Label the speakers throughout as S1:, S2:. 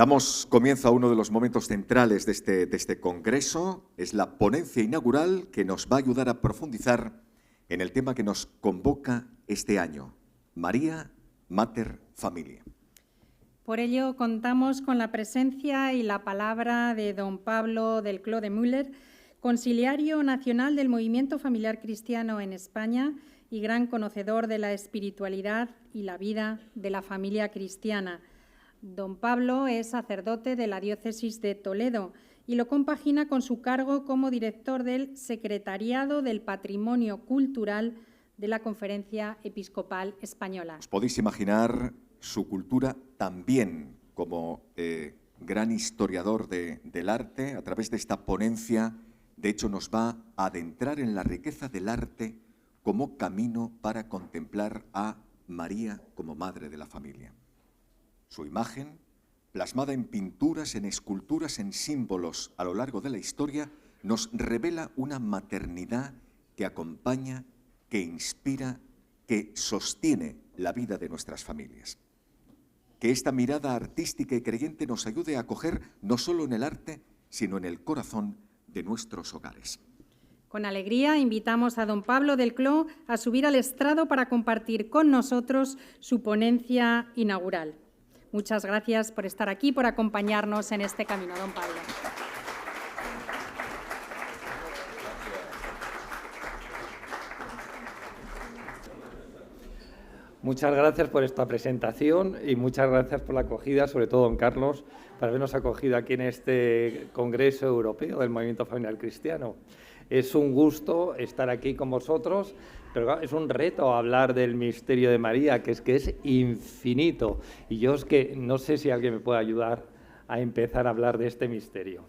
S1: Damos comienzo a uno de los momentos centrales de este congreso. Es la ponencia inaugural que nos va a ayudar a profundizar en el tema que nos convoca este año, María, Mater Familiae.
S2: Por ello, contamos con la presencia y la palabra de don Pablo del Clos de Müller, Consiliario Nacional del Movimiento Familiar Cristiano en España y gran conocedor de la espiritualidad y la vida de la familia cristiana. Don Pablo es sacerdote de la Diócesis de Toledo y lo compagina con su cargo como director del Secretariado del Patrimonio Cultural de la Conferencia Episcopal Española.
S1: Os podéis imaginar su cultura también como gran historiador del arte. A través de esta ponencia, de hecho, nos va a adentrar en la riqueza del arte como camino para contemplar a María como madre de la familia. Su imagen, plasmada en pinturas, en esculturas, en símbolos a lo largo de la historia, nos revela una maternidad que acompaña, que inspira, que sostiene la vida de nuestras familias. Que esta mirada artística y creyente nos ayude a acoger no solo en el arte, sino en el corazón de nuestros hogares.
S2: Con alegría invitamos a don Pablo del Clos a subir al estrado para compartir con nosotros su ponencia inaugural. Muchas gracias por estar aquí, por acompañarnos en este camino, don Pablo.
S3: Muchas gracias por esta presentación y muchas gracias por la acogida, sobre todo don Carlos, por habernos acogido aquí en este Congreso Europeo del Movimiento Familiar Cristiano. Es un gusto estar aquí con vosotros, pero es un reto hablar del misterio de María, que es infinito. Y yo es que no sé si alguien me puede ayudar a empezar a hablar de este misterio.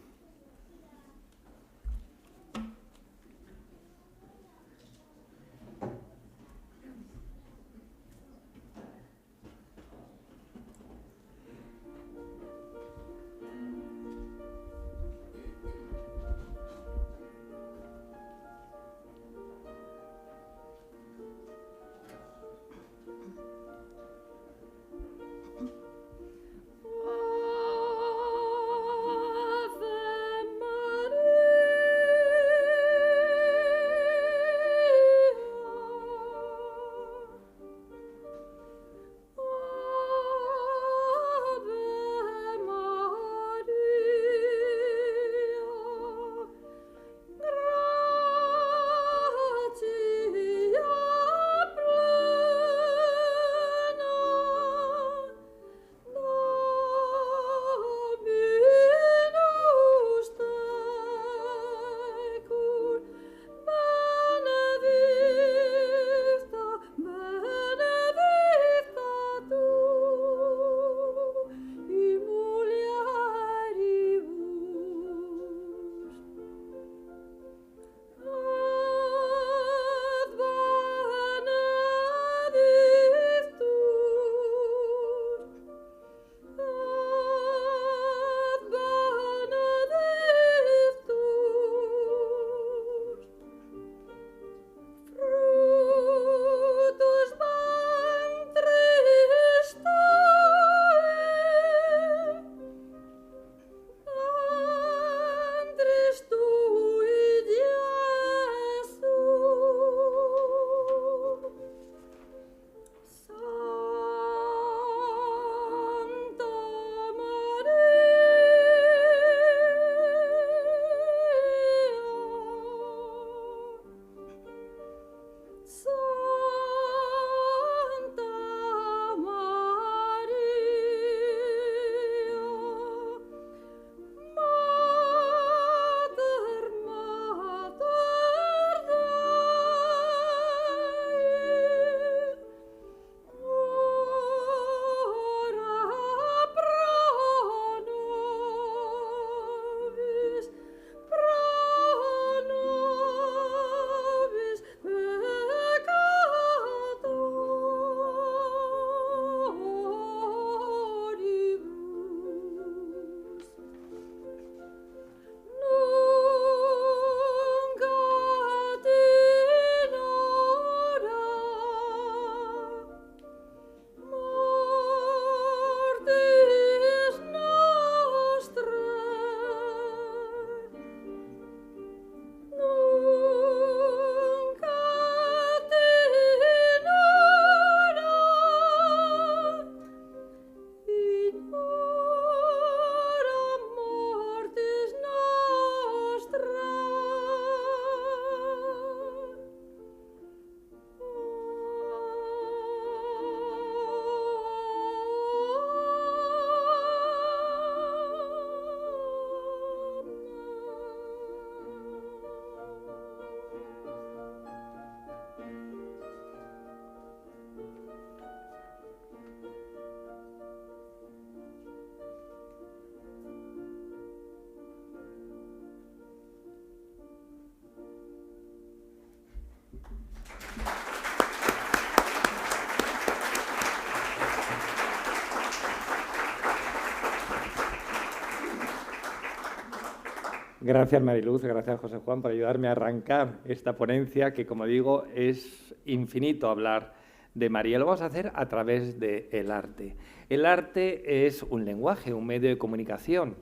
S3: Gracias, Mariluz, gracias, José Juan, por ayudarme a arrancar esta ponencia que, como digo, es infinito hablar de María. Lo vamos a hacer a través del arte. El arte es un lenguaje, un medio de comunicación.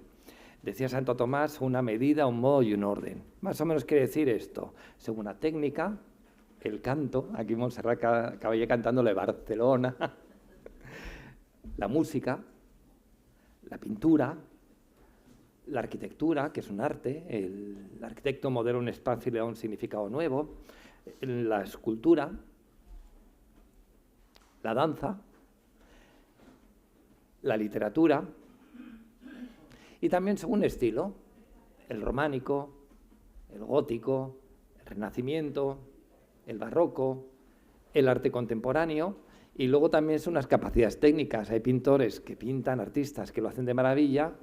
S3: Decía Santo Tomás, una medida, un modo y un orden. Más o menos quiere decir esto. Según la técnica, el canto, aquí Montserrat Caballé cantándole Barcelona, la música, la pintura, la arquitectura, que es un arte, el arquitecto modela un espacio y le da un significado nuevo, la escultura, la danza, la literatura y también según estilo, el románico, el gótico, el renacimiento, el barroco, el arte contemporáneo y luego también son unas capacidades técnicas. Hay pintores que pintan, artistas que lo hacen de maravilla,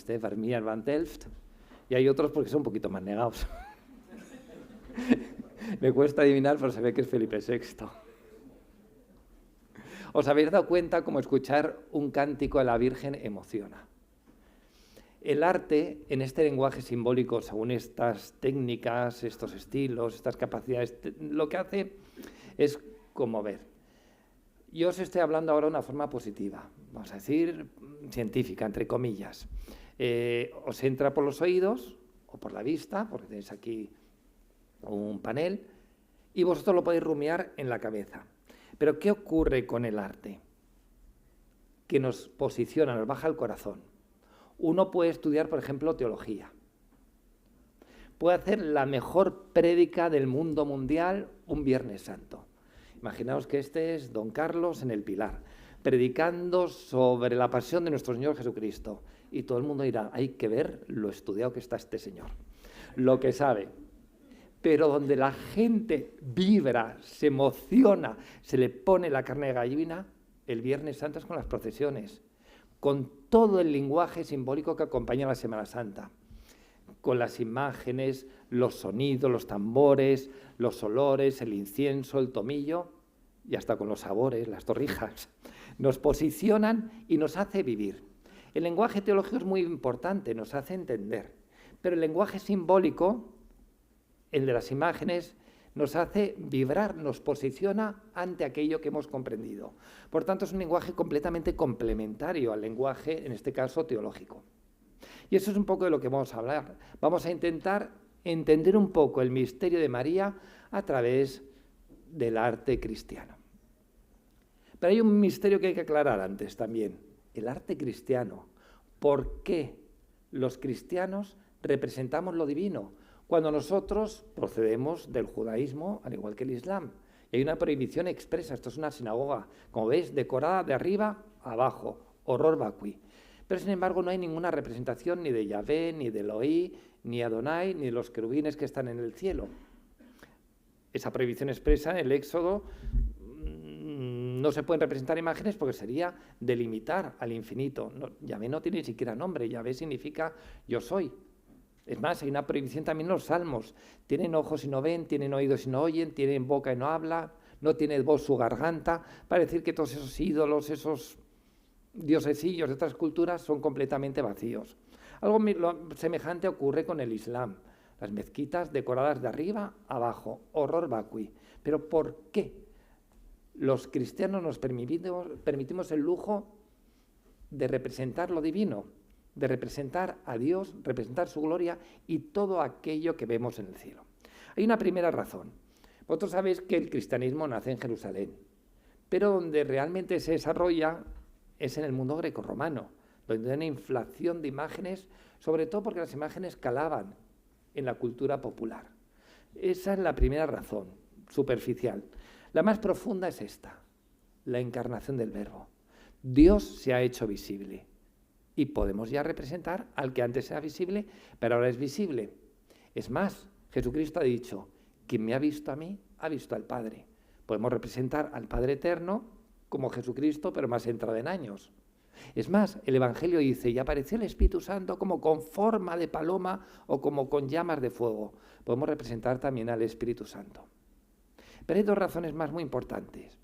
S3: Vermeer, Van Delft, y hay otros porque son un poquito más negados. Me cuesta adivinar, pero se ve que es Felipe VI. ¿Os habéis dado cuenta cómo escuchar un cántico de la Virgen emociona? El arte, en este lenguaje simbólico, según estas técnicas, estos estilos, estas capacidades, lo que hace es conmover. Yo os estoy hablando ahora de una forma positiva, vamos a decir científica, entre comillas. Os entra por los oídos o por la vista, porque tenéis aquí un panel, y vosotros lo podéis rumiar en la cabeza. Pero ¿qué ocurre con el arte? Que nos posiciona, nos baja el corazón. Uno puede estudiar, por ejemplo, teología. Puede hacer la mejor prédica del mundo mundial un Viernes Santo. Imaginaos que este es Don Carlos en el Pilar, predicando sobre la pasión de nuestro Señor Jesucristo. Y todo el mundo dirá, hay que ver lo estudiado que está este señor, lo que sabe. Pero donde la gente vibra, se emociona, se le pone la carne de gallina, el Viernes Santo es con las procesiones, con todo el lenguaje simbólico que acompaña a la Semana Santa, con las imágenes, los sonidos, los tambores, los olores, el incienso, el tomillo y hasta con los sabores, las torrijas. Nos posicionan y nos hace vivir. El lenguaje teológico es muy importante, nos hace entender, pero el lenguaje simbólico, el de las imágenes, nos hace vibrar, nos posiciona ante aquello que hemos comprendido. Por tanto, es un lenguaje completamente complementario al lenguaje, en este caso, teológico. Y eso es un poco de lo que vamos a hablar. Vamos a intentar entender un poco el misterio de María a través del arte cristiano. Pero hay un misterio que hay que aclarar antes también. El arte cristiano. ¿Por qué los cristianos representamos lo divino cuando nosotros procedemos del judaísmo, al igual que el islam? Y hay una prohibición expresa. Esto es una sinagoga, como veis, decorada de arriba a abajo, horror vacui. Pero, sin embargo, no hay ninguna representación ni de Yahvé, ni de Elohí, ni Adonai, ni de los querubines que están en el cielo. Esa prohibición expresa en el Éxodo, no se pueden representar imágenes porque sería delimitar al infinito. No, Yahvé no tiene ni siquiera nombre, Yahvé significa yo soy. Es más, hay una prohibición también en los salmos. Tienen ojos y no ven, tienen oídos y no oyen, tienen boca y no hablan, no tiene voz su garganta, para decir que todos esos ídolos, esos diosesillos de otras culturas son completamente vacíos. Algo semejante ocurre con el Islam. Las mezquitas decoradas de arriba a abajo, horror vacui. Pero ¿por qué los cristianos nos permitimos el lujo de representar lo divino, de representar a Dios, representar su gloria y todo aquello que vemos en el cielo? Hay una primera razón. Vosotros sabéis que el cristianismo nace en Jerusalén, pero donde realmente se desarrolla es en el mundo grecorromano, donde hay una inflación de imágenes, sobre todo porque las imágenes calaban en la cultura popular. Esa es la primera razón, superficial. La más profunda es esta, la encarnación del Verbo. Dios se ha hecho visible y podemos ya representar al que antes era visible, pero ahora es visible. Es más, Jesucristo ha dicho, quien me ha visto a mí, ha visto al Padre. Podemos representar al Padre Eterno como Jesucristo, pero más centrado en años. Es más, el Evangelio dice, y apareció el Espíritu Santo como con forma de paloma o como con llamas de fuego. Podemos representar también al Espíritu Santo. Pero hay dos razones más muy importantes.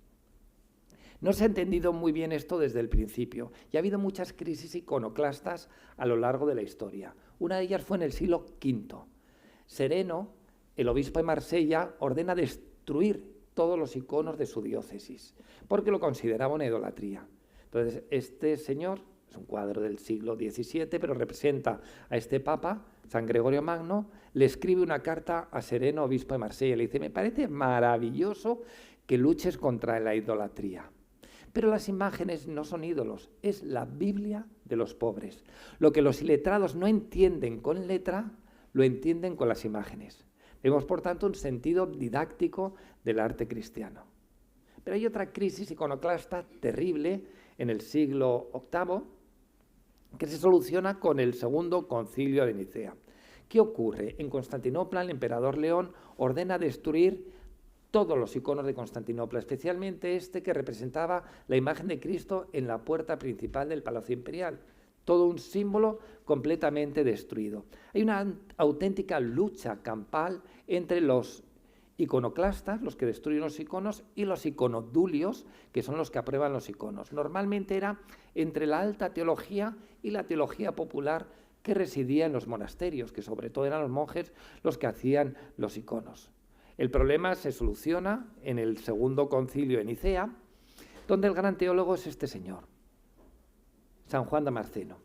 S3: No se ha entendido muy bien esto desde el principio y ha habido muchas crisis iconoclastas a lo largo de la historia. Una de ellas fue en el siglo V. Sereno, el obispo de Marsella, ordena destruir todos los iconos de su diócesis, porque lo consideraba una idolatría. Entonces, este señor, es un cuadro del siglo XVII, pero representa a este papa, San Gregorio Magno, le escribe una carta a Sereno, obispo de Marsella, le dice: me parece maravilloso que luches contra la idolatría. Pero las imágenes no son ídolos, es la Biblia de los pobres. Lo que los iletrados no entienden con letra, lo entienden con las imágenes. Vemos, por tanto, un sentido didáctico del arte cristiano. Pero hay otra crisis iconoclasta terrible en el siglo VIII que se soluciona con el Segundo Concilio de Nicea. ¿Qué ocurre? En Constantinopla, el emperador León ordena destruir todos los iconos de Constantinopla, especialmente este que representaba la imagen de Cristo en la puerta principal del Palacio Imperial. Todo un símbolo completamente destruido. Hay una auténtica lucha campal entre los iconoclastas, los que destruyen los iconos, y los iconodulios, que son los que aprueban los iconos. Normalmente era entre la alta teología y la teología popular que residía en los monasterios, que sobre todo eran los monjes los que hacían los iconos. El problema se soluciona en el Segundo Concilio de Nicea, donde el gran teólogo es este señor, San Juan Damasceno.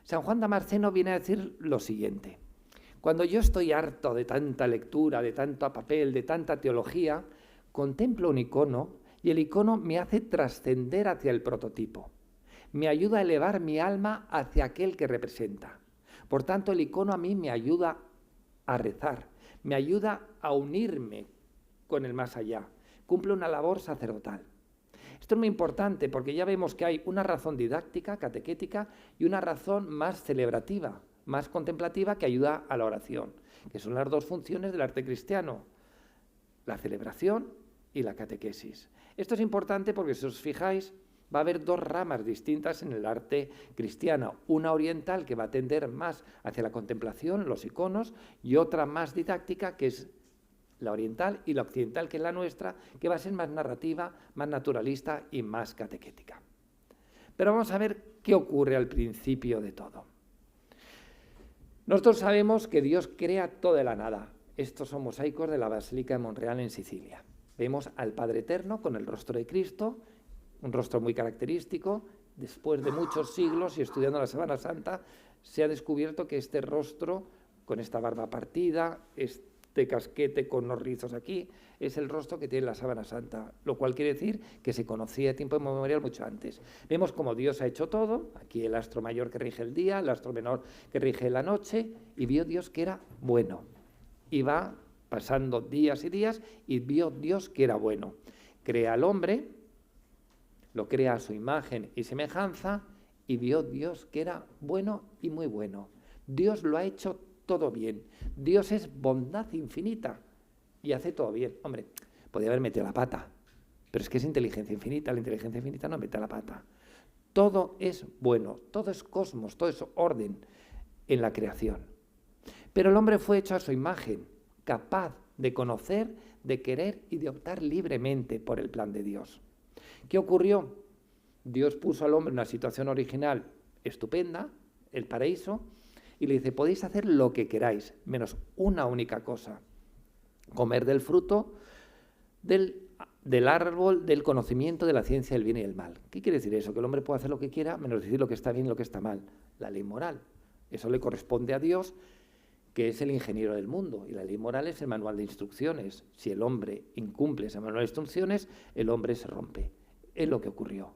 S3: San Juan Damasceno viene a decir lo siguiente: cuando yo estoy harto de tanta lectura, de tanto papel, de tanta teología, contemplo un icono y el icono me hace trascender hacia el prototipo. Me ayuda a elevar mi alma hacia aquel que representa. Por tanto, el icono a mí me ayuda a rezar, me ayuda a unirme con el más allá. Cumple una labor sacerdotal. Esto es muy importante porque ya vemos que hay una razón didáctica, catequética, y una razón más celebrativa, más contemplativa, que ayuda a la oración, que son las dos funciones del arte cristiano: la celebración y la catequesis. Esto es importante porque, si os fijáis, va a haber dos ramas distintas en el arte cristiano: una oriental, que va a tender más hacia la contemplación, los iconos, y otra más didáctica, que es la oriental, y la occidental, que es la nuestra, que va a ser más narrativa, más naturalista y más catequética. Pero vamos a ver qué ocurre al principio de todo. Nosotros sabemos que Dios crea todo de la nada. Estos son mosaicos de la Basílica de Monreal en Sicilia. Vemos al Padre Eterno con el rostro de Cristo, un rostro muy característico. Después de muchos siglos y estudiando la Sábana Santa, se ha descubierto que este rostro, con esta barba partida, este casquete con los rizos aquí, es el rostro que tiene la Sábana Santa, lo cual quiere decir que se conocía a tiempo inmemorial mucho antes. Vemos cómo Dios ha hecho todo, aquí el astro mayor que rige el día, el astro menor que rige la noche, y vio Dios que era bueno. Y va pasando días y días y vio Dios que era bueno. Crea al hombre, lo crea a su imagen y semejanza, y vio Dios que era bueno y muy bueno. Dios lo ha hecho todo bien. Dios es bondad infinita y hace todo bien. Hombre, podía haber metido la pata, pero es que es inteligencia infinita. La inteligencia infinita no mete la pata. Todo es bueno, todo es cosmos, todo es orden en la creación. Pero el hombre fue hecho a su imagen, capaz de conocer, de querer y de optar libremente por el plan de Dios. ¿Qué ocurrió? Dios puso al hombre en una situación original estupenda, el paraíso, y le dice: podéis hacer lo que queráis, menos una única cosa: comer del fruto del árbol del conocimiento de la ciencia del bien y del mal. ¿Qué quiere decir eso? Que el hombre puede hacer lo que quiera, menos decir lo que está bien y lo que está mal. La ley moral. Eso le corresponde a Dios, que es el ingeniero del mundo, y la ley moral es el manual de instrucciones. Si el hombre incumple ese manual de instrucciones, el hombre se rompe. Es lo que ocurrió.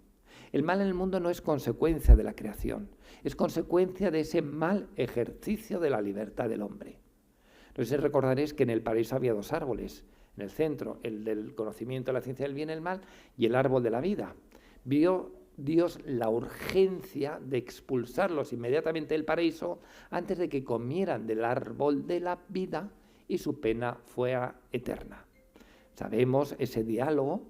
S3: El mal en el mundo no es consecuencia de la creación, es consecuencia de ese mal ejercicio de la libertad del hombre. No sé si recordaréis que en el paraíso había dos árboles, en el centro, el del conocimiento de la ciencia del bien y el mal, y el árbol de la vida. Vio Dios la urgencia de expulsarlos inmediatamente del paraíso antes de que comieran del árbol de la vida y su pena fuera eterna. Sabemos ese diálogo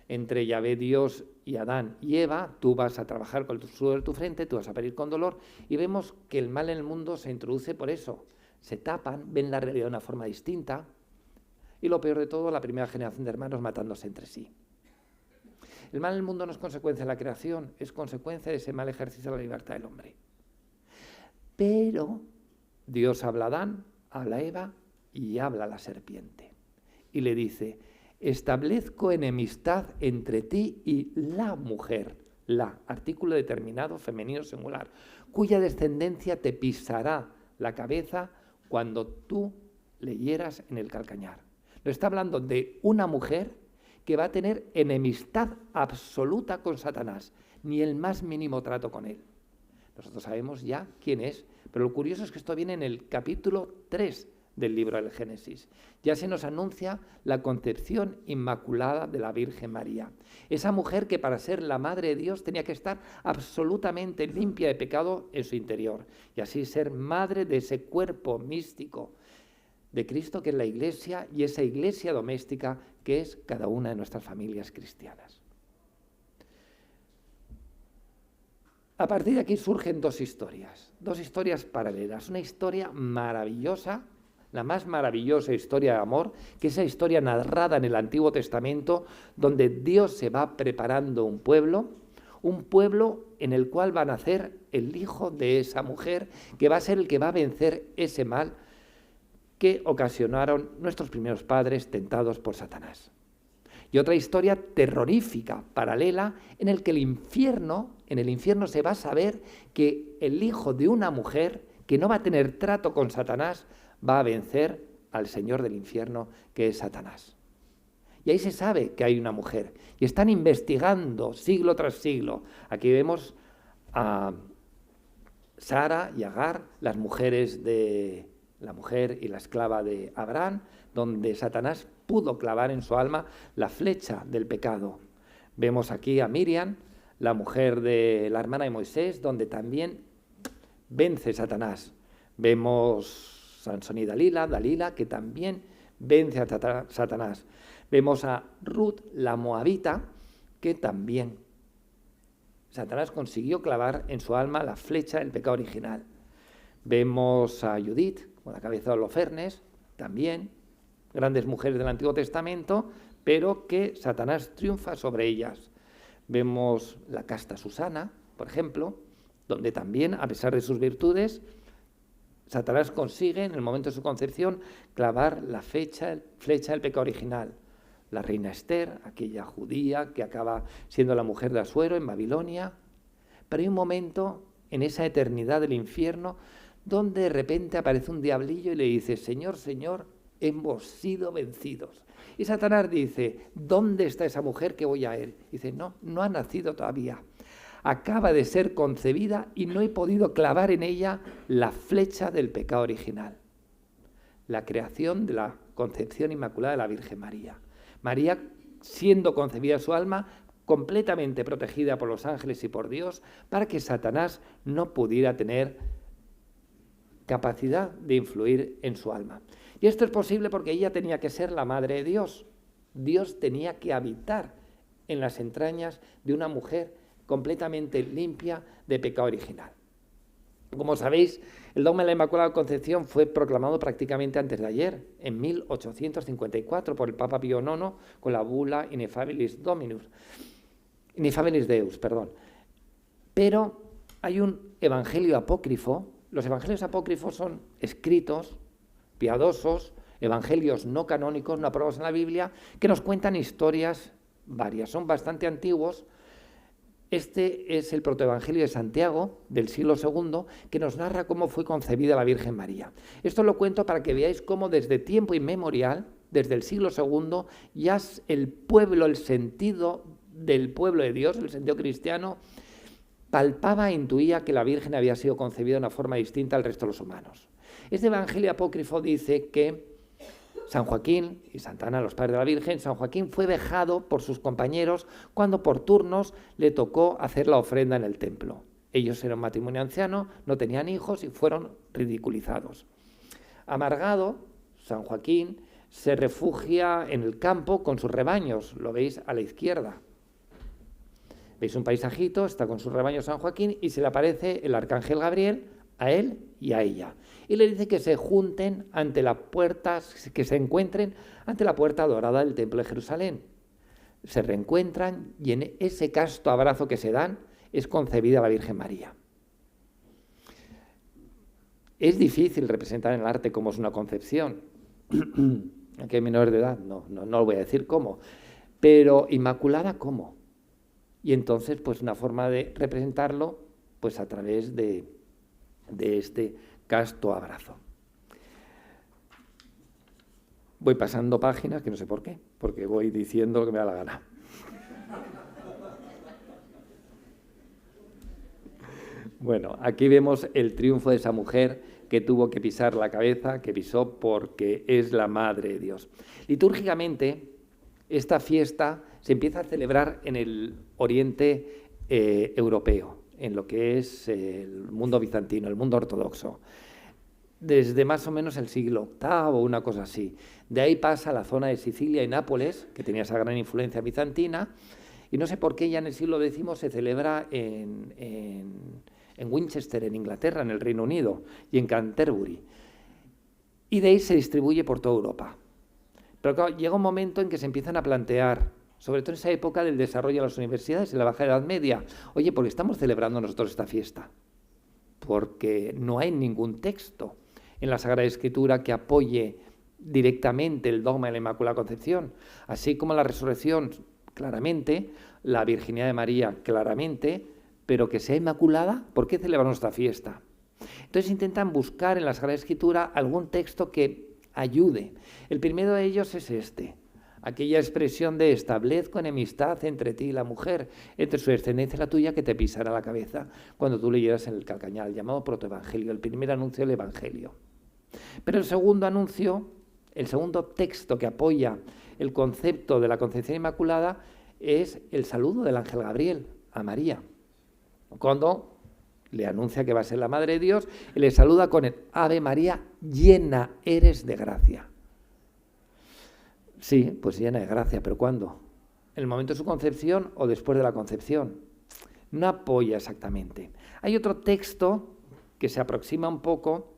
S3: entre Yahvé Dios y Adán y Eva: tú vas a trabajar con el sudor de tu frente, tú vas a parir con dolor, y vemos que el mal en el mundo se introduce por eso. Se tapan, ven la realidad de una forma distinta, y lo peor de todo, la primera generación de hermanos matándose entre sí. El mal en el mundo no es consecuencia de la creación, es consecuencia de ese mal ejercicio de la libertad del hombre. Pero Dios habla a Adán, habla a Eva y habla a la serpiente. Y le dice, establezco enemistad entre ti y la mujer, la, artículo determinado, femenino singular, cuya descendencia te pisará la cabeza cuando tú le hieras en el calcañar. Lo está hablando de una mujer que va a tener enemistad absoluta con Satanás, ni el más mínimo trato con él. Nosotros sabemos ya quién es, pero lo curioso es que esto viene en el capítulo 3 del libro del Génesis. Ya se nos anuncia la concepción inmaculada de la Virgen María. Esa mujer que para ser la Madre de Dios tenía que estar absolutamente limpia de pecado en su interior y así ser madre de ese cuerpo místico de Cristo que es la Iglesia y esa Iglesia doméstica que es cada una de nuestras familias cristianas. A partir de aquí surgen dos historias paralelas. Una historia maravillosa, la más maravillosa historia de amor, que es esa historia narrada en el Antiguo Testamento, donde Dios se va preparando un pueblo en el cual va a nacer el hijo de esa mujer, que va a ser el que va a vencer ese mal que ocasionaron nuestros primeros padres tentados por Satanás. Y otra historia terrorífica, paralela, en el que en el infierno se va a saber que el hijo de una mujer que no va a tener trato con Satanás va a vencer al señor del infierno, que es Satanás. Y ahí se sabe que hay una mujer. Y están investigando siglo tras siglo. Aquí vemos a Sara y Agar, las mujeres de la mujer y la esclava de Abraham, donde Satanás pudo clavar en su alma la flecha del pecado. Vemos aquí a Miriam, la mujer de la hermana de Moisés, donde también vence Satanás. Vemos Sansón y Dalila, que también vence a Satanás. Vemos a Ruth, la moabita, que también Satanás consiguió clavar en su alma la flecha del pecado original. Vemos a Judith, con la cabeza de Holofernes, también grandes mujeres del Antiguo Testamento, pero que Satanás triunfa sobre ellas. Vemos la casta Susana, por ejemplo, donde también, a pesar de sus virtudes, Satanás consigue, en el momento de su concepción, clavar la flecha del pecado original. La reina Esther, aquella judía que acaba siendo la mujer de Asuero en Babilonia. Pero hay un momento en esa eternidad del infierno donde de repente aparece un diablillo y le dice, Señor, Señor, hemos sido vencidos. Y Satanás dice, ¿dónde está esa mujer que voy a él? Dice, no ha nacido todavía. Acaba de ser concebida y no he podido clavar en ella la flecha del pecado original. La creación de la concepción inmaculada de la Virgen María. María, siendo concebida su alma, completamente protegida por los ángeles y por Dios, para que Satanás no pudiera tener capacidad de influir en su alma. Y esto es posible porque ella tenía que ser la madre de Dios. Dios tenía que habitar en las entrañas de una mujer completamente limpia de pecado original. Como sabéis, el dogma de la Inmaculada Concepción fue proclamado prácticamente antes de ayer, en 1854, por el Papa Pío IX, con la bula Ineffabilis Deus. Pero hay un evangelio apócrifo. Los evangelios apócrifos son escritos piadosos, evangelios no canónicos, no aprobados en la Biblia, que nos cuentan historias varias. Son bastante antiguos. Este es el protoevangelio de Santiago, del siglo II, que nos narra cómo fue concebida la Virgen María. Esto lo cuento para que veáis cómo desde tiempo inmemorial, desde el siglo II, ya el pueblo, el sentido del pueblo de Dios, el sentido cristiano, palpaba e intuía que la Virgen había sido concebida de una forma distinta al resto de los humanos. Este evangelio apócrifo dice que San Joaquín y Santa Ana, los padres de la Virgen, San Joaquín fue vejado por sus compañeros cuando por turnos le tocó hacer la ofrenda en el templo. Ellos eran un matrimonio anciano, no tenían hijos y fueron ridiculizados. Amargado, San Joaquín se refugia en el campo con sus rebaños, lo veis a la izquierda. Veis un paisajito, está con sus rebaños San Joaquín y se le aparece el arcángel Gabriel a él y a ella. Y le dice que se junten ante la puerta, que se encuentren ante la puerta dorada del Templo de Jerusalén. Se reencuentran y en ese casto abrazo que se dan es concebida la Virgen María. Es difícil representar en el arte cómo es una concepción. Aquí hay menores de edad, no lo voy a decir cómo. Pero inmaculada, ¿cómo? Y entonces, pues una forma de representarlo, pues a través de este casto abrazo. Voy pasando páginas, que no sé por qué, porque voy diciendo lo que me da la gana. Bueno, aquí vemos el triunfo de esa mujer que tuvo que pisar la cabeza, que pisó porque es la Madre de Dios. Litúrgicamente, esta fiesta se empieza a celebrar en el Oriente europeo, en lo que es el mundo bizantino, el mundo ortodoxo, desde más o menos el siglo VIII, una cosa así. De ahí pasa a la zona de Sicilia y Nápoles, que tenía esa gran influencia bizantina, y no sé por qué ya en el siglo X se celebra en Winchester, en Inglaterra, en el Reino Unido, y en Canterbury. Y de ahí se distribuye por toda Europa. Pero claro, llega un momento en que se empiezan a plantear, sobre todo en esa época del desarrollo de las universidades, en la Baja Edad Media, oye, ¿por qué estamos celebrando nosotros esta fiesta? Porque no hay ningún texto en la Sagrada Escritura que apoye directamente el dogma de la Inmaculada Concepción, así como la resurrección, claramente, la virginidad de María, claramente, pero que sea inmaculada, ¿por qué celebramos esta fiesta? Entonces intentan buscar en la Sagrada Escritura algún texto que ayude. El primero de ellos es este, aquella expresión de establezco enemistad entre ti y la mujer, entre su descendencia y la tuya, que te pisará la cabeza cuando tú leyeras en el calcañal, llamado protoevangelio, el primer anuncio del evangelio. Pero el segundo anuncio, el segundo texto que apoya el concepto de la concepción inmaculada es el saludo del ángel Gabriel a María. Cuando le anuncia que va a ser la Madre de Dios, y le saluda con el Ave María, llena eres de gracia. Sí, pues llena de gracia, pero ¿cuándo? ¿En el momento de su concepción o después de la concepción? No apoya exactamente. Hay otro texto que se aproxima un poco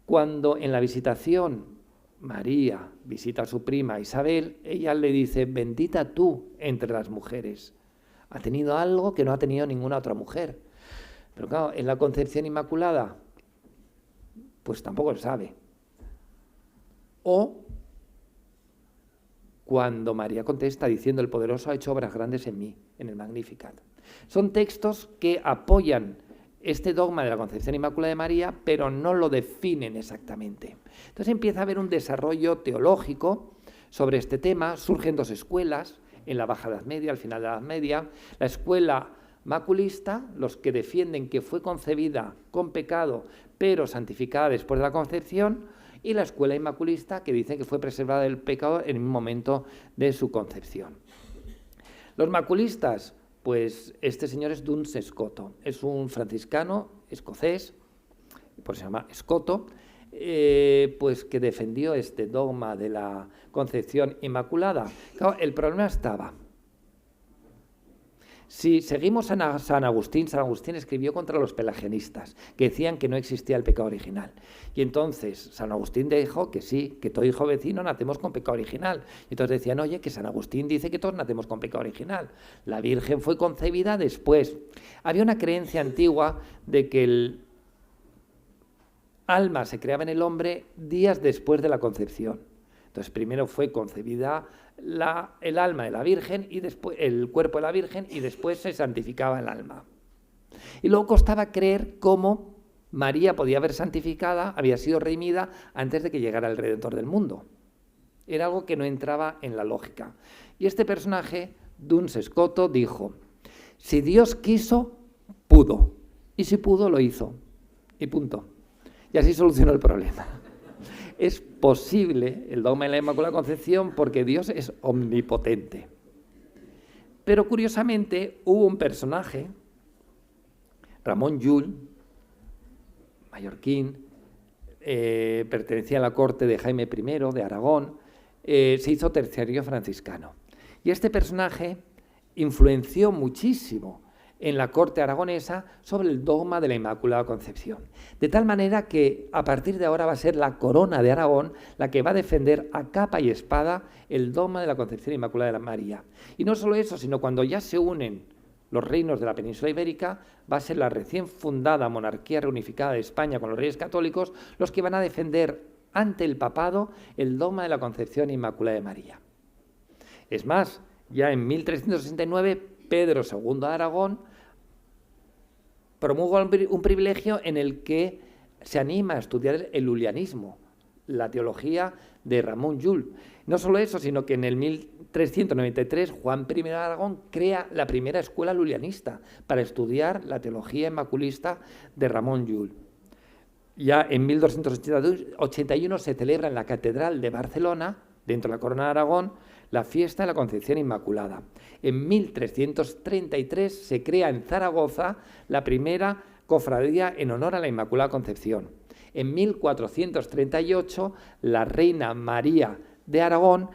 S3: cuando en la visitación María visita a su prima Isabel, ella le dice, bendita tú entre las mujeres. Ha tenido algo que no ha tenido ninguna otra mujer. Pero claro, en la concepción inmaculada, pues tampoco lo sabe. O cuando María contesta diciendo, el poderoso ha hecho obras grandes en mí, en el Magnificat. Son textos que apoyan este dogma de la concepción inmaculada de María, pero no lo definen exactamente. Entonces empieza a haber un desarrollo teológico sobre este tema, surgen dos escuelas, en la Baja Edad Media, al final de la Edad Media, la escuela maculista, los que defienden que fue concebida con pecado, pero santificada después de la concepción, y la escuela inmaculista, que dice que fue preservada del pecado en un momento de su concepción. Los maculistas, pues este señor es Duns Scoto, es un franciscano escocés, por eso se llama Scoto, pues que defendió este dogma de la concepción inmaculada. Claro, el problema estaba. Si seguimos a San Agustín escribió contra los pelagianistas, que decían que no existía el pecado original. Y entonces San Agustín dijo que sí, que todo hijo vecino nacemos con pecado original. Y entonces decían, oye, que San Agustín dice que todos nacemos con pecado original. La Virgen fue concebida después. Había una creencia antigua de que el alma se creaba en el hombre días después de la concepción. Entonces primero fue concebida el alma de la Virgen y después el cuerpo de la Virgen y después se santificaba el alma. Y luego costaba creer cómo María podía haber santificada, había sido redimida antes de que llegara el Redentor del mundo. Era algo que no entraba en la lógica. Y este personaje, Duns Scoto, dijo, si Dios quiso, pudo. Y si pudo, lo hizo. Y punto. Y así solucionó el problema. Es posible el dogma de la Inmaculada Concepción porque Dios es omnipotente. Pero curiosamente hubo un personaje, Ramón Llull, mallorquín, pertenecía a la corte de Jaime I de Aragón, se hizo terciario franciscano. Y este personaje influenció muchísimo en la corte aragonesa sobre el dogma de la Inmaculada Concepción. De tal manera que a partir de ahora va a ser la corona de Aragón la que va a defender a capa y espada el dogma de la Concepción Inmaculada de la María. Y no solo eso, sino cuando ya se unen los reinos de la península ibérica, va a ser la recién fundada monarquía reunificada de España con los reyes católicos los que van a defender ante el papado el dogma de la Concepción Inmaculada de María. Es más, ya en 1369 Pedro II de Aragón promulga un privilegio en el que se anima a estudiar el lulianismo, la teología de Ramón Llull. No solo eso, sino que en el 1393 Juan I de Aragón crea la primera escuela lulianista para estudiar la teología inmaculista de Ramón Llull. Ya en 1281 se celebra en la Catedral de Barcelona, dentro de la Corona de Aragón, la fiesta de la Concepción Inmaculada. En 1333 se crea en Zaragoza la primera cofradía en honor a la Inmaculada Concepción. En 1438 la reina María de Aragón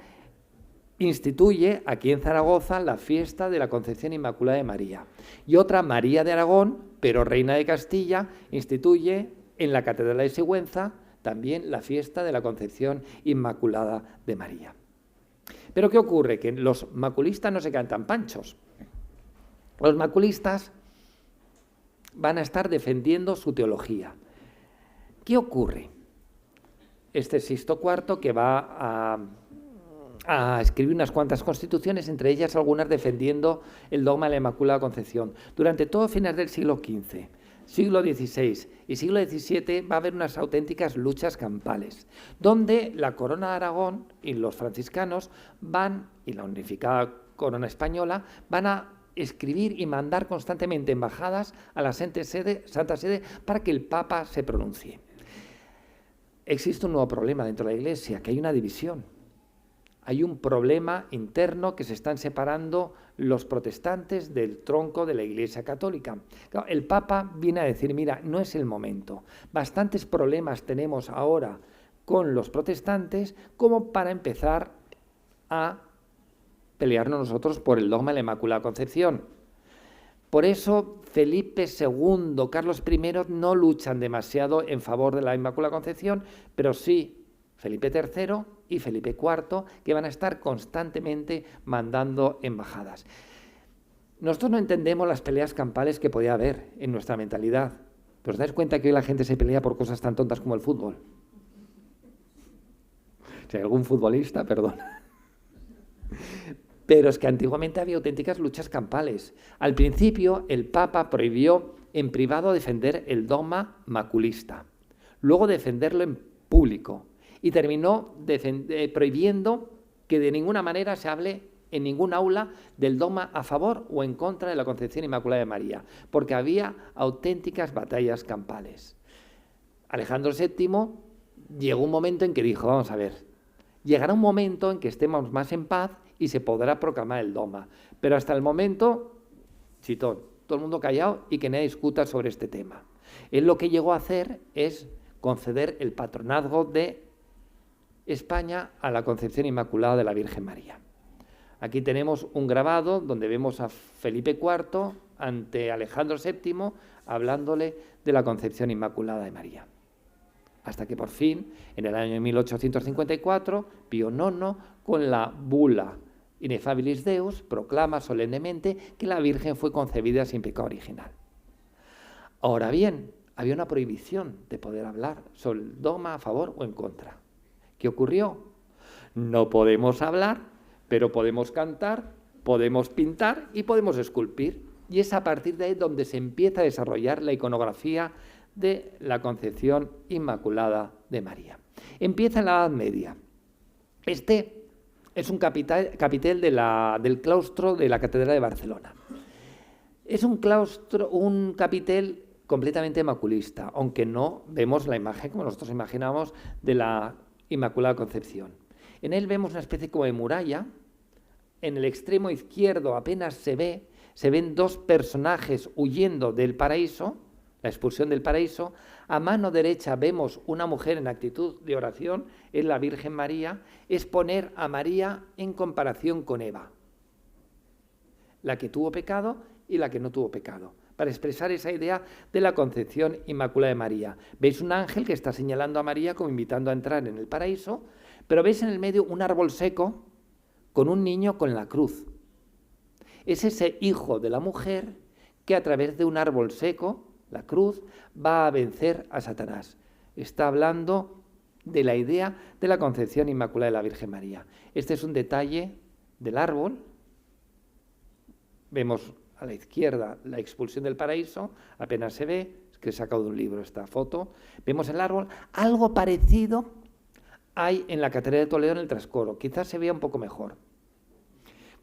S3: instituye aquí en Zaragoza la fiesta de la Concepción Inmaculada de María. Y otra, María de Aragón, pero reina de Castilla, instituye en la Catedral de Sigüenza también la fiesta de la Concepción Inmaculada de María. Pero ¿qué ocurre? Que los maculistas no se quedan tan panchos. Los maculistas van a estar defendiendo su teología. ¿Qué ocurre? Este Sixto IV que va a escribir unas cuantas constituciones, entre ellas algunas defendiendo el dogma de la Inmaculada Concepción. Durante todo finales del siglo XV, siglo XVI y siglo XVII va a haber unas auténticas luchas campales, donde la Corona de Aragón y los franciscanos y la unificada Corona española, van a escribir y mandar constantemente embajadas a la Santa Sede para que el Papa se pronuncie. Existe un nuevo problema dentro de la Iglesia, que hay una división. Hay un problema interno que se están separando los protestantes del tronco de la Iglesia católica. Claro, el Papa viene a decir, mira, no es el momento. Bastantes problemas tenemos ahora con los protestantes como para empezar a pelearnos nosotros por el dogma de la Inmaculada Concepción. Por eso Felipe II, Carlos I no luchan demasiado en favor de la Inmaculada Concepción, pero sí Felipe III y Felipe IV, que van a estar constantemente mandando embajadas. Nosotros no entendemos las peleas campales que podía haber en nuestra mentalidad, pero os dais cuenta que hoy la gente se pelea por cosas tan tontas como el fútbol. Si hay algún futbolista, perdón. Pero es que antiguamente había auténticas luchas campales. Al principio el Papa prohibió en privado defender el dogma maculista, luego defenderlo en público y terminó prohibiendo que de ninguna manera se hable en ningún aula del dogma a favor o en contra de la Concepción Inmaculada de María, porque había auténticas batallas campales. Alejandro VII llegó un momento en que dijo, vamos a ver, llegará un momento en que estemos más en paz y se podrá proclamar el dogma. Pero hasta el momento, chitón, todo el mundo callado y que nadie discuta sobre este tema. Él lo que llegó a hacer es conceder el patronazgo de España a la Concepción Inmaculada de la Virgen María. Aquí tenemos un grabado donde vemos a Felipe IV ante Alejandro VII hablándole de la Concepción Inmaculada de María. Hasta que por fin, en el año 1854, Pío IX, con la bula Ineffabilis Deus, proclama solemnemente que la Virgen fue concebida sin pecado original. Ahora bien, había una prohibición de poder hablar sobre el dogma a favor o en contra. ¿Qué ocurrió? No podemos hablar, pero podemos cantar, podemos pintar y podemos esculpir. Y es a partir de ahí donde se empieza a desarrollar la iconografía de la Concepción Inmaculada de María. Empieza en la Edad Media. Este es un capitel del claustro de la Catedral de Barcelona. Es un capitel completamente maculista, aunque no vemos la imagen como nosotros imaginamos de la Inmaculada Concepción. En él vemos una especie como de muralla. En el extremo izquierdo apenas se ven dos personajes huyendo del paraíso, la expulsión del paraíso. A mano derecha vemos una mujer en actitud de oración, es la Virgen María, es poner a María en comparación con Eva, la que tuvo pecado y la que no tuvo pecado, para expresar esa idea de la Concepción Inmaculada de María. Veis un ángel que está señalando a María como invitando a entrar en el paraíso, pero veis en el medio un árbol seco con un niño con la cruz. Es ese hijo de la mujer que a través de un árbol seco, la cruz, va a vencer a Satanás. Está hablando de la idea de la concepción inmaculada de la Virgen María. Este es un detalle del árbol. Vemos a la izquierda la expulsión del paraíso, apenas se ve, es que he sacado de un libro esta foto. Vemos el árbol, algo parecido hay en la Catedral de Toledo en el trascoro, quizás se vea un poco mejor.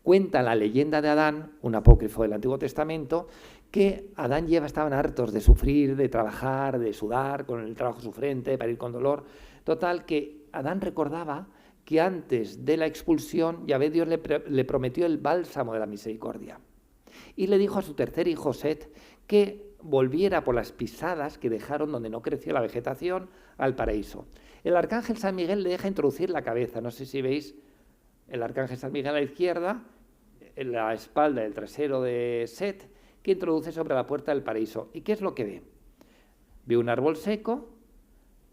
S3: Cuenta la leyenda de Adán, un apócrifo del Antiguo Testamento, que Adán y Eva estaban hartos de sufrir, de trabajar, de sudar con el trabajo sufriente, de parir con dolor. Total, que Adán recordaba que antes de la expulsión, Yahvé Dios le prometió el bálsamo de la misericordia. Y le dijo a su tercer hijo, Set, que volviera por las pisadas que dejaron donde no creció la vegetación al paraíso. El arcángel San Miguel le deja introducir la cabeza. No sé si veis el arcángel San Miguel a la izquierda, en la espalda del trasero de Set, que introduce sobre la puerta del paraíso. ¿Y qué es lo que ve? Ve un árbol seco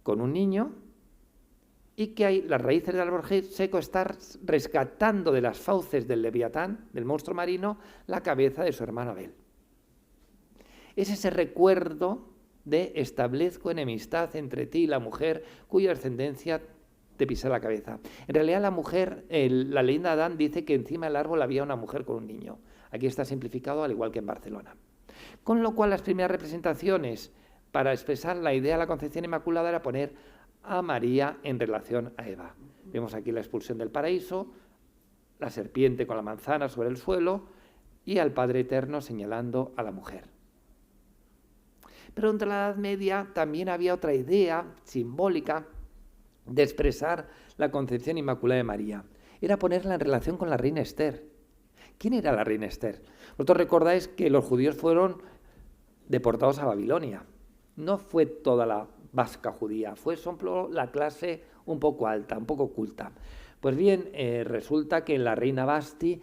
S3: con un niño y que hay las raíces del árbol seco están rescatando de las fauces del Leviatán, del monstruo marino, la cabeza de su hermano Abel. Es ese recuerdo de establezco enemistad entre ti y la mujer cuya ascendencia te pisa la cabeza. En realidad la mujer, la leyenda de Adán dice que encima del árbol había una mujer con un niño. Aquí está simplificado, al igual que en Barcelona. Con lo cual las primeras representaciones para expresar la idea de la concepción inmaculada era poner a María en relación a Eva. Vemos aquí la expulsión del paraíso, la serpiente con la manzana sobre el suelo y al Padre Eterno señalando a la mujer. Pero entre la Edad Media también había otra idea simbólica de expresar la concepción inmaculada de María. Era ponerla en relación con la reina Esther. ¿Quién era la reina Esther? Vosotros recordáis que los judíos fueron deportados a Babilonia. No fue toda la vasca judía, fue solo la clase un poco alta, un poco culta. Pues bien, resulta que la reina Vasti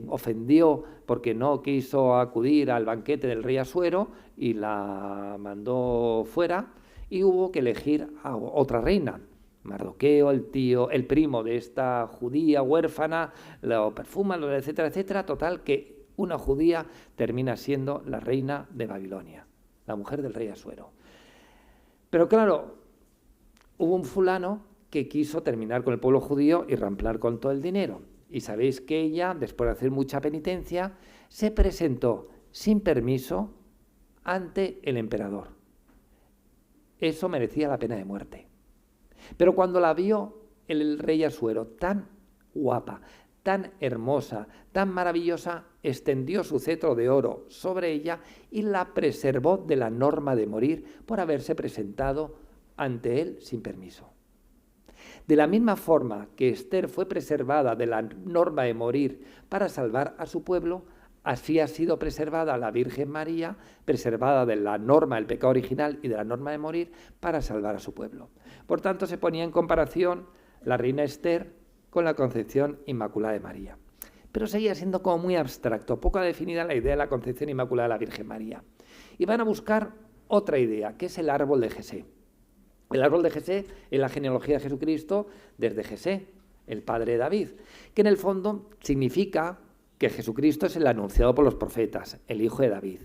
S3: ofendió porque no quiso acudir al banquete del rey Asuero y la mandó fuera y hubo que elegir a otra reina. Mardoqueo, el primo de esta judía huérfana, lo perfuma, etcétera, etcétera. Total, que una judía termina siendo la reina de Babilonia, la mujer del rey Asuero. Pero claro, hubo un fulano que quiso terminar con el pueblo judío y ramplar con todo el dinero. Y sabéis que ella, después de hacer mucha penitencia, se presentó sin permiso ante el emperador. Eso merecía la pena de muerte. Pero cuando la vio el rey Asuero tan guapa, tan hermosa, tan maravillosa, extendió su cetro de oro sobre ella y la preservó de la norma de morir por haberse presentado ante él sin permiso. De la misma forma que Esther fue preservada de la norma de morir para salvar a su pueblo, así ha sido preservada la Virgen María, preservada de la norma del pecado original y de la norma de morir para salvar a su pueblo. Por tanto, se ponía en comparación la reina Esther con la concepción inmaculada de María. Pero seguía siendo como muy abstracto, poco definida la idea de la concepción inmaculada de la Virgen María. Y van a buscar otra idea, que es el árbol de Jesé. El árbol de Jesé es la genealogía de Jesucristo desde Jesé, el padre de David, que en el fondo significa que Jesucristo es el anunciado por los profetas, el hijo de David.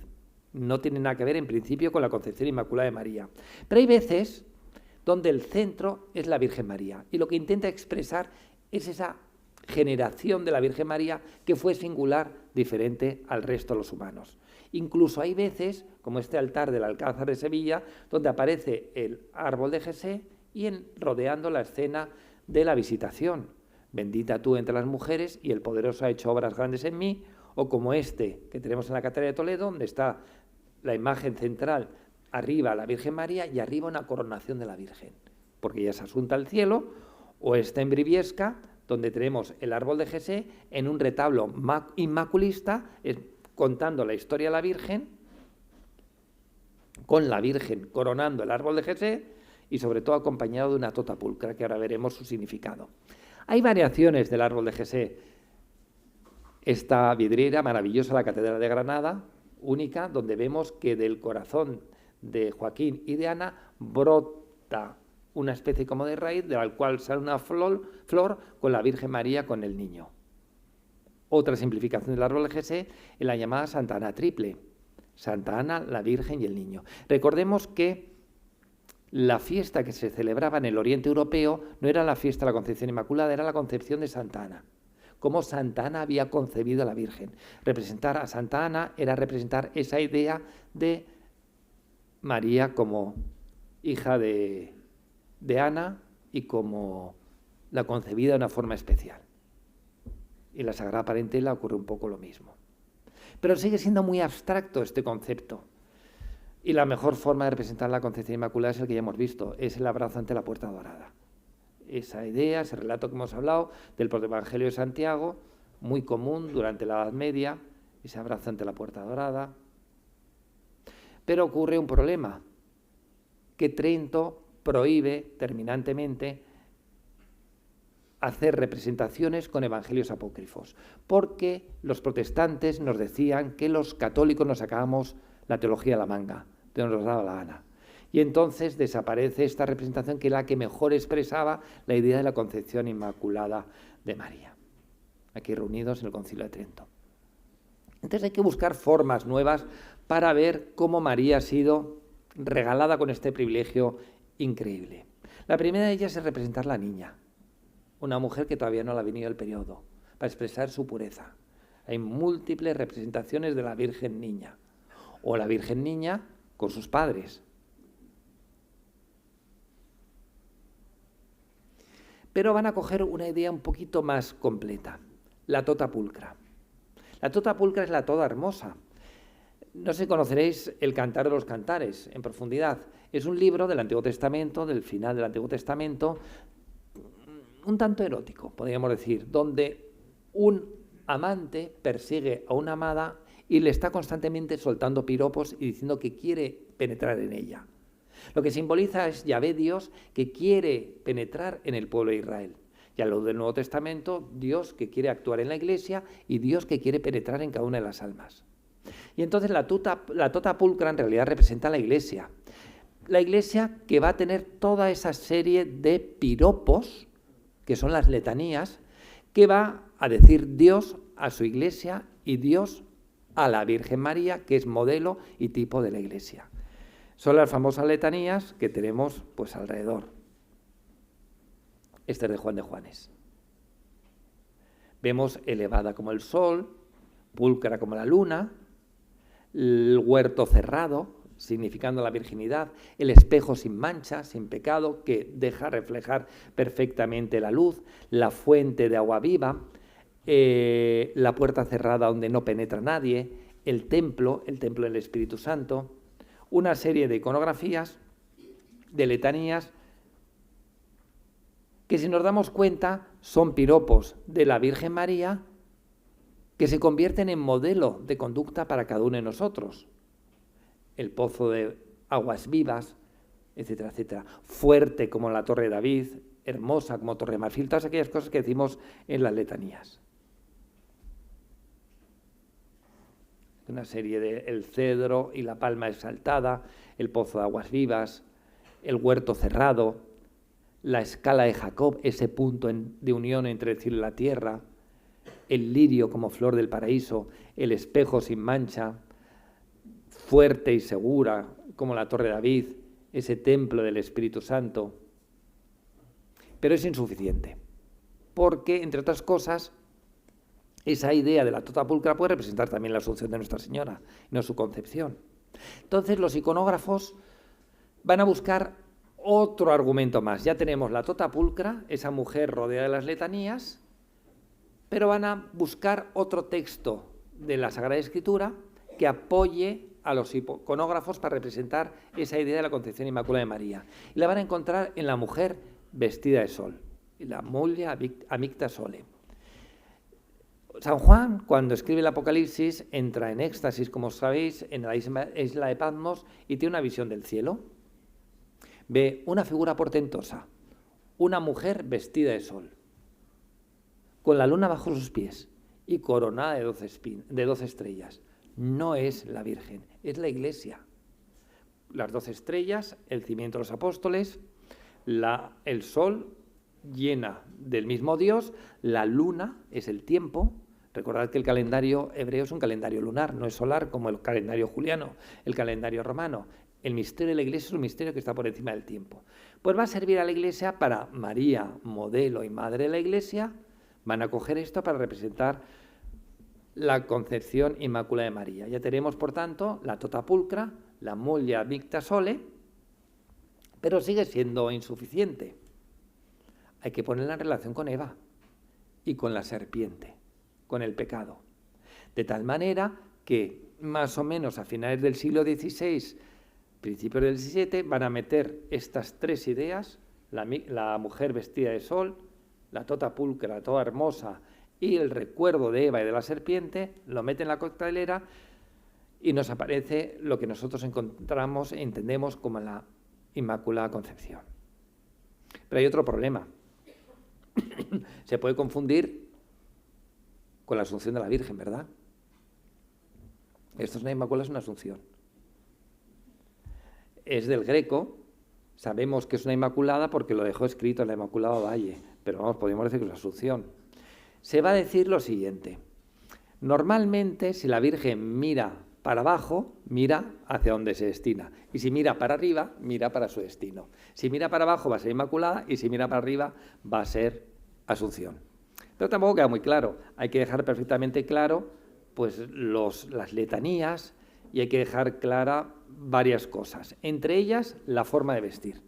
S3: No tiene nada que ver en principio con la concepción inmaculada de María. Pero hay veces donde el centro es la Virgen María y lo que intenta expresar es esa generación de la Virgen María que fue singular, diferente al resto de los humanos. Incluso hay veces, como este altar del Alcázar de Sevilla, donde aparece el árbol de Jesé y rodeando la escena de la visitación. Bendita tú entre las mujeres y el poderoso ha hecho obras grandes en mí, o como este que tenemos en la Catedral de Toledo, donde está la imagen central, arriba la Virgen María y arriba una coronación de la Virgen, porque ella es asunta al cielo, o está en Briviesca, donde tenemos el árbol de Jesé en un retablo inmaculista, contando la historia de la Virgen, con la Virgen coronando el árbol de Jesé y sobre todo acompañado de una tota pulcra, que ahora veremos su significado. Hay variaciones del árbol de Jesé. Esta vidriera maravillosa, la Catedral de Granada, única, donde vemos que del corazón de Joaquín y de Ana brota una especie como de raíz, de la cual sale una flor con la Virgen María con el niño. otra simplificación del árbol de Jesé en la llamada Santa Ana triple. Santa Ana, la Virgen y el Niño. Recordemos que la fiesta que se celebraba en el Oriente Europeo no era la fiesta de la Concepción Inmaculada, era la concepción de Santa Ana. Cómo Santa Ana había concebido a la Virgen. Representar a Santa Ana era representar esa idea de María como hija de Ana y como la concebida de una forma especial. Y en la Sagrada Parentela ocurre un poco lo mismo. Pero sigue siendo muy abstracto este concepto. Y la mejor forma de representar la Concepción Inmaculada es el que ya hemos visto, es el abrazo ante la puerta dorada. Esa idea, ese relato que hemos hablado del protoevangelio de Santiago, muy común durante la Edad Media, ese abrazo ante la puerta dorada. Pero ocurre un problema, que Trento prohíbe terminantemente hacer representaciones con evangelios apócrifos, porque los protestantes nos decían que los católicos nos sacábamos la teología a la manga, de donde nos daba la gana. Y entonces desaparece esta representación que era la que mejor expresaba la idea de la concepción inmaculada de María, aquí reunidos en el Concilio de Trento. Entonces hay que buscar formas nuevas para ver cómo María ha sido regalada con este privilegio increíble. La primera de ellas es representar la niña, una mujer que todavía no le ha venido el periodo, para expresar su pureza. Hay múltiples representaciones de la Virgen Niña, o la Virgen Niña con sus padres. Pero van a coger una idea un poquito más completa, la Tota Pulcra. La Tota Pulcra es la Toda Hermosa. No sé si conoceréis el Cantar de los Cantares en profundidad. Es un libro del Antiguo Testamento, del final del Antiguo Testamento, un tanto erótico, podríamos decir, donde un amante persigue a una amada y le está constantemente soltando piropos y diciendo que quiere penetrar en ella. Lo que simboliza es Yahvé Dios que quiere penetrar en el pueblo de Israel. Y a lo del Nuevo Testamento, Dios que quiere actuar en la Iglesia y Dios que quiere penetrar en cada una de las almas. Y entonces la Tota Pulcra en realidad representa a la Iglesia. La Iglesia que va a tener toda esa serie de piropos, que son las letanías, que va a decir Dios a su Iglesia y Dios a la Virgen María, que es modelo y tipo de la Iglesia. Son las famosas letanías que tenemos pues alrededor. Este es de Juan de Juanes. Vemos elevada como el sol, pulcra como la luna, el huerto cerrado, significando la virginidad, el espejo sin mancha, sin pecado, que deja reflejar perfectamente la luz, la fuente de agua viva, la puerta cerrada donde no penetra nadie, el templo del Espíritu Santo, una serie de iconografías, de letanías, que si nos damos cuenta son piropos de la Virgen María que se convierten en modelo de conducta para cada uno de nosotros. El pozo de aguas vivas, etcétera, etcétera. Fuerte como la Torre de David, hermosa como Torre de Marfil, todas aquellas cosas que decimos en las letanías. Una serie de el cedro y la palma exaltada, el pozo de aguas vivas, el huerto cerrado, la escala de Jacob, ese punto de unión entre el cielo y la tierra, el lirio como flor del paraíso, el espejo sin mancha, fuerte y segura como la Torre de David, ese templo del Espíritu Santo. Pero es insuficiente, porque, entre otras cosas, esa idea de la Tota Pulcra puede representar también la Asunción de Nuestra Señora, no su concepción. Entonces los iconógrafos van a buscar otro argumento más. Ya tenemos la Tota Pulcra, esa mujer rodeada de las letanías, pero van a buscar otro texto de la Sagrada Escritura que apoye a los iconógrafos para representar esa idea de la Concepción Inmaculada de María. Y la van a encontrar en la mujer vestida de sol, la Mulia Amicta Sole. San Juan, cuando escribe el Apocalipsis, entra en éxtasis, como sabéis, en la isla de Patmos y tiene una visión del cielo. Ve una figura portentosa, una mujer vestida de sol, con la luna bajo sus pies y coronada de 12 estrellas. No es la Virgen, es la Iglesia. Las 12 estrellas, el cimiento de los apóstoles, el sol llena del mismo Dios, la luna es el tiempo, Recordad que el calendario hebreo es un calendario lunar, no es solar como el calendario juliano, el calendario romano. El misterio de la Iglesia es un misterio que está por encima del tiempo. Pues va a servir a la Iglesia para María, modelo y madre de la Iglesia, van a coger esto para representar la concepción inmaculada de María. Ya tenemos, por tanto, la tota pulcra, la moglia victa sole, pero sigue siendo insuficiente. Hay que ponerla en relación con Eva y con la serpiente, con el pecado. De tal manera que más o menos a finales del siglo XVI, principios del XVII, van a meter estas tres ideas, la mujer vestida de sol, la tota pulcra, toda hermosa, y el recuerdo de Eva y de la serpiente, lo meten en la coctelera y nos aparece lo que nosotros encontramos e entendemos como la Inmaculada Concepción. Pero hay otro problema. Se puede confundir con la Asunción de la Virgen, ¿verdad? Esto es una Inmaculada, es una Asunción. Es del greco, sabemos que es una Inmaculada porque lo dejó escrito en la Inmaculada Valle, pero vamos, podríamos decir que es una Asunción. Se va a decir lo siguiente. Normalmente, si la Virgen mira para abajo, mira hacia donde se destina. Y si mira para arriba, mira para su destino. Si mira para abajo va a ser Inmaculada y si mira para arriba va a ser Asunción. Pero tampoco queda muy claro. Hay que dejar perfectamente claro pues, las letanías y hay que dejar clara varias cosas. Entre ellas, la forma de vestir.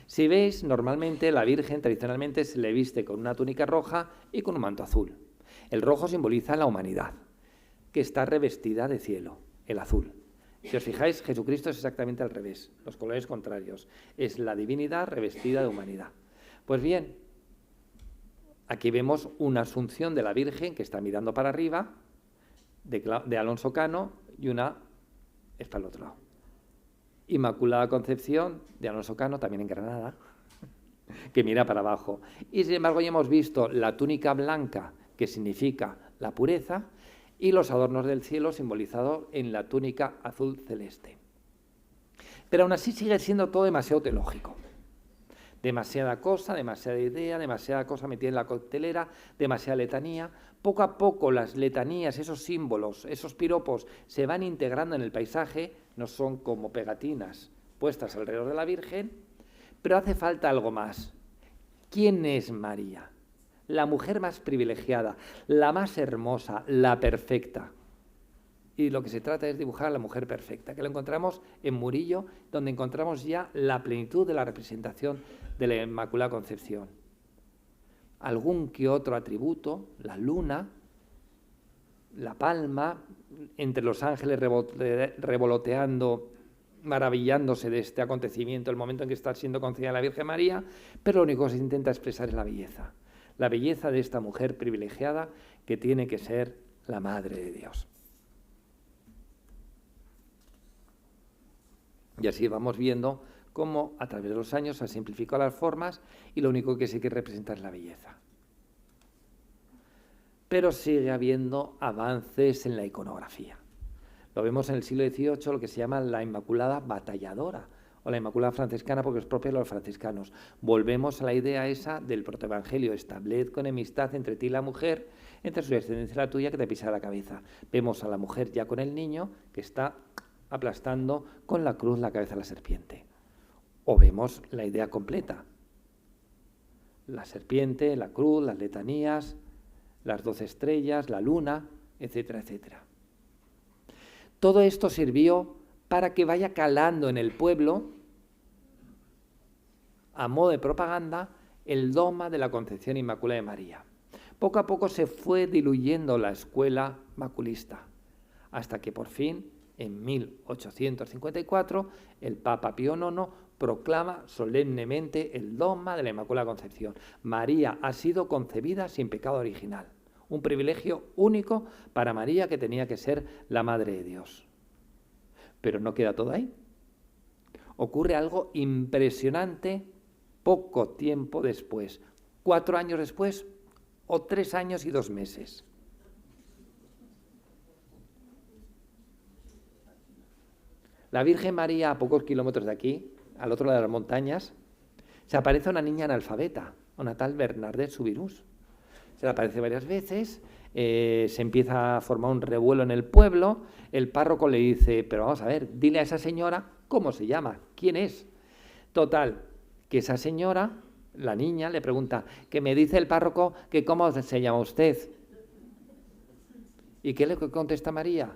S3: Si veis, normalmente la Virgen tradicionalmente se le viste con una túnica roja y con un manto azul. El rojo simboliza la humanidad, que está revestida de cielo, el azul. Si os fijáis, Jesucristo es exactamente al revés, los colores contrarios. Es la divinidad revestida de humanidad. Pues bien, aquí vemos una Asunción de la Virgen que está mirando para arriba, de Alonso Cano, y una está al otro lado. Inmaculada Concepción de Alonso Cano, también en Granada, que mira para abajo. Y sin embargo ya hemos visto la túnica blanca, que significa la pureza, y los adornos del cielo simbolizados en la túnica azul celeste. Pero aún así sigue siendo todo demasiado teológico. Demasiada cosa, demasiada idea, demasiada cosa metida en la coctelera, demasiada letanía. Poco a poco las letanías, esos símbolos, esos piropos se van integrando en el paisaje, no son como pegatinas puestas alrededor de la Virgen, pero hace falta algo más. ¿Quién es María? La mujer más privilegiada, la más hermosa, la perfecta. Y lo que se trata es dibujar a la mujer perfecta, que lo encontramos en Murillo, donde encontramos ya la plenitud de la representación de la Inmaculada Concepción. Algún que otro atributo, la luna, la palma, entre los ángeles revoloteando, maravillándose de este acontecimiento, el momento en que está siendo concebida la Virgen María, pero lo único que se intenta expresar es la belleza de esta mujer privilegiada que tiene que ser la Madre de Dios. Y así vamos viendo cómo a través de los años se han simplificado las formas y lo único que se quiere representar es la belleza. Pero sigue habiendo avances en la iconografía. Lo vemos en el siglo XVIII, lo que se llama la Inmaculada Batalladora, o la Inmaculada Franciscana, porque es propia de los franciscanos. Volvemos a la idea esa del protoevangelio: establezco enemistad entre ti y la mujer, entre su descendencia y la tuya, que te pisa la cabeza. Vemos a la mujer ya con el niño, que está aplastando con la cruz la cabeza de la serpiente. O vemos la idea completa: la serpiente, la cruz, las letanías, las 12 estrellas, la luna, etcétera, etcétera. Todo esto sirvió para que vaya calando en el pueblo, a modo de propaganda, el dogma de la Concepción Inmaculada de María. Poco a poco se fue diluyendo la escuela maculista, hasta que por fin, en 1854, el Papa Pío IX proclama solemnemente el dogma de la Inmaculada Concepción. María ha sido concebida sin pecado original. Un privilegio único para María, que tenía que ser la Madre de Dios. Pero no queda todo ahí. Ocurre algo impresionante poco tiempo después, 4 años después o 3 años y 2 meses. La Virgen María, a pocos kilómetros de aquí, al otro lado de las montañas, se aparece una niña analfabeta, una tal Bernadette Soubirous. Se le aparece varias veces se empieza a formar un revuelo en el pueblo, el párroco le dice, pero vamos a ver, dile a esa señora cómo se llama, quién es. Total, que esa señora, la niña, le pregunta, que me dice el párroco que cómo se llama usted. ¿Y qué le contesta María?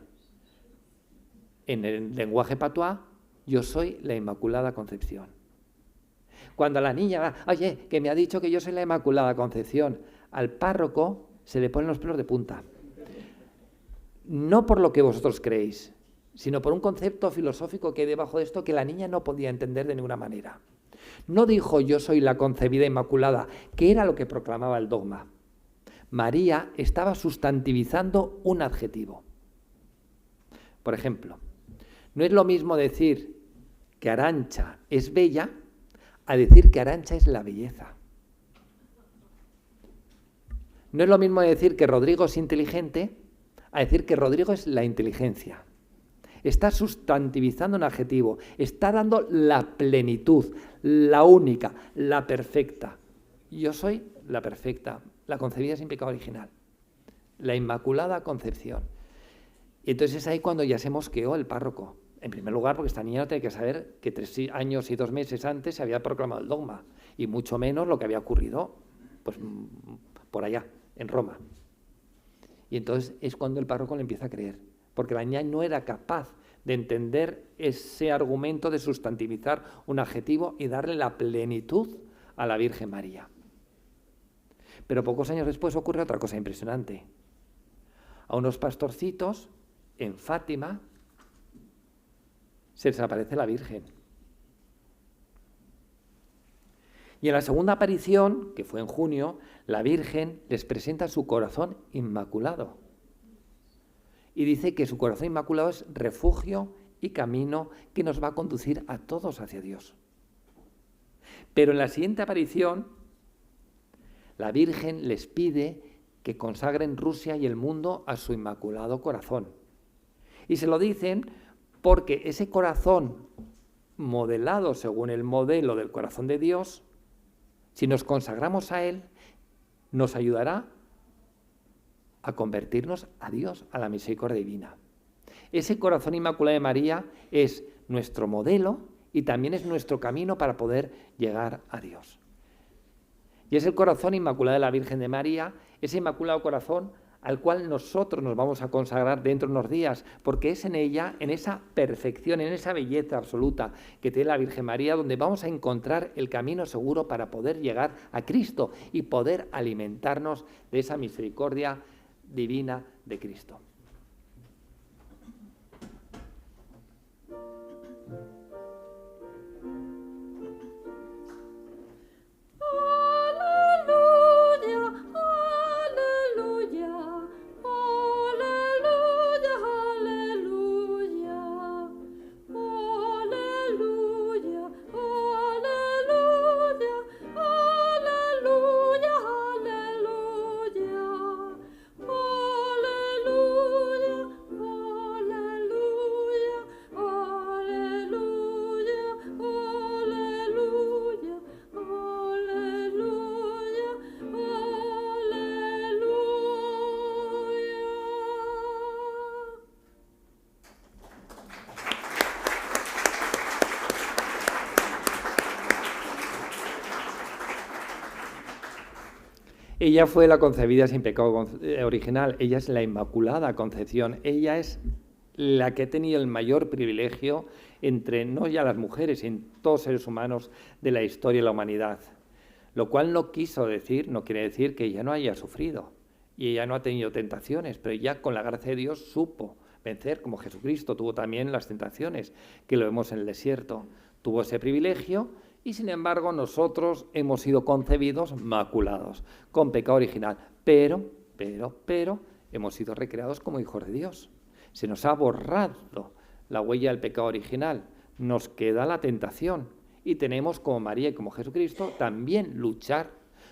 S3: En el lenguaje patuá, yo soy la Inmaculada Concepción. Cuando la niña va, oye, que me ha dicho que yo soy la Inmaculada Concepción, al párroco se le ponen los pelos de punta. No por lo que vosotros creéis, sino por un concepto filosófico que hay debajo de esto que la niña no podía entender de ninguna manera. No dijo yo soy la concebida Inmaculada, que era lo que proclamaba el dogma. María estaba sustantivizando un adjetivo. Por ejemplo, no es lo mismo decir que Arantxa es bella a decir que Arantxa es la belleza. No es lo mismo decir que Rodrigo es inteligente a decir que Rodrigo es la inteligencia. Está sustantivizando un adjetivo, está dando la plenitud, la única, la perfecta. Yo soy la perfecta, la concebida sin pecado original, la Inmaculada Concepción. Y entonces es ahí cuando ya se mosqueó el párroco. En primer lugar, porque esta niña no tiene que saber que 3 años y 2 meses antes se había proclamado el dogma, y mucho menos lo que había ocurrido pues, por allá, en Roma. Y entonces es cuando el párroco le empieza a creer, porque la niña no era capaz de entender ese argumento de sustantivizar un adjetivo y darle la plenitud a la Virgen María. Pero pocos años después ocurre otra cosa impresionante. A unos pastorcitos en Fátima se les aparece la Virgen. Y en la segunda aparición, que fue en junio, la Virgen les presenta su corazón inmaculado. Y dice que su corazón inmaculado es refugio y camino que nos va a conducir a todos hacia Dios. Pero en la siguiente aparición, la Virgen les pide que consagren Rusia y el mundo a su inmaculado corazón. Y se lo dicen porque ese corazón, modelado según el modelo del corazón de Dios, si nos consagramos a Él, nos ayudará a convertirnos a Dios, a la misericordia divina. Ese corazón inmaculado de María es nuestro modelo y también es nuestro camino para poder llegar a Dios. Y es el corazón inmaculado de la Virgen de María, ese inmaculado corazón al cual nosotros nos vamos a consagrar dentro de unos días, porque es en ella, en esa perfección, en esa belleza absoluta que tiene la Virgen María, donde vamos a encontrar el camino seguro para poder llegar a Cristo y poder alimentarnos de esa misericordia divina de Cristo. Ella fue la concebida sin pecado original, ella es la Inmaculada Concepción, ella es la que ha tenido el mayor privilegio entre no ya las mujeres, sino todos los seres humanos de la historia de la humanidad. Lo cual no quiere decir que ella no haya sufrido y ella no ha tenido tentaciones, pero ella con la gracia de Dios supo vencer, como Jesucristo tuvo también las tentaciones, que lo vemos en el desierto, tuvo ese privilegio. Y sin embargo nosotros hemos sido concebidos maculados, con pecado original, pero hemos sido recreados como hijos de Dios. Se nos ha borrado la huella del pecado original, nos queda la tentación y tenemos como María y como Jesucristo también luchar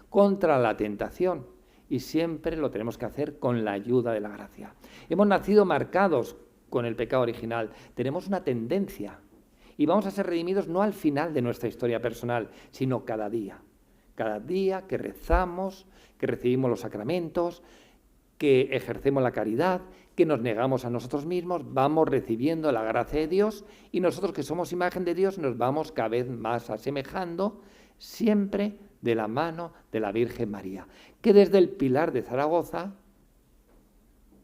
S3: contra la tentación y siempre lo tenemos que hacer con la ayuda de la gracia. Hemos nacido marcados con el pecado original, tenemos una tendencia. Y vamos a ser redimidos no al final de nuestra historia personal, sino cada día. Cada día que rezamos, que recibimos los sacramentos, que ejercemos la caridad, que nos negamos a nosotros mismos, vamos recibiendo la gracia de Dios y nosotros que somos imagen de Dios nos vamos cada vez más asemejando, siempre de la mano de la Virgen María, que desde el Pilar de Zaragoza,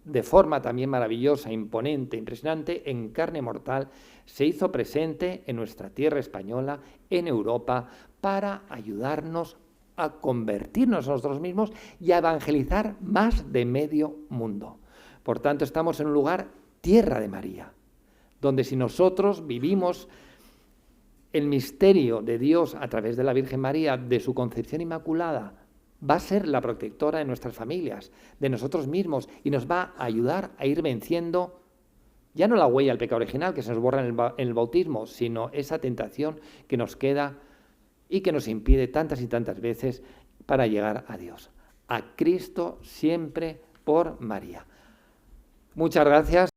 S3: de forma también maravillosa, imponente, impresionante, en carne mortal, se hizo presente en nuestra tierra española, en Europa, para ayudarnos a convertirnos a nosotros mismos y a evangelizar más de medio mundo. Por tanto, estamos en un lugar, tierra de María, donde si nosotros vivimos el misterio de Dios a través de la Virgen María, de su concepción inmaculada, va a ser la protectora de nuestras familias, de nosotros mismos, y nos va a ayudar a ir venciendo, ya no la huella del pecado original que se nos borra en el bautismo, sino esa tentación que nos queda y que nos impide tantas y tantas veces para llegar a Dios. A Cristo siempre por María. Muchas gracias.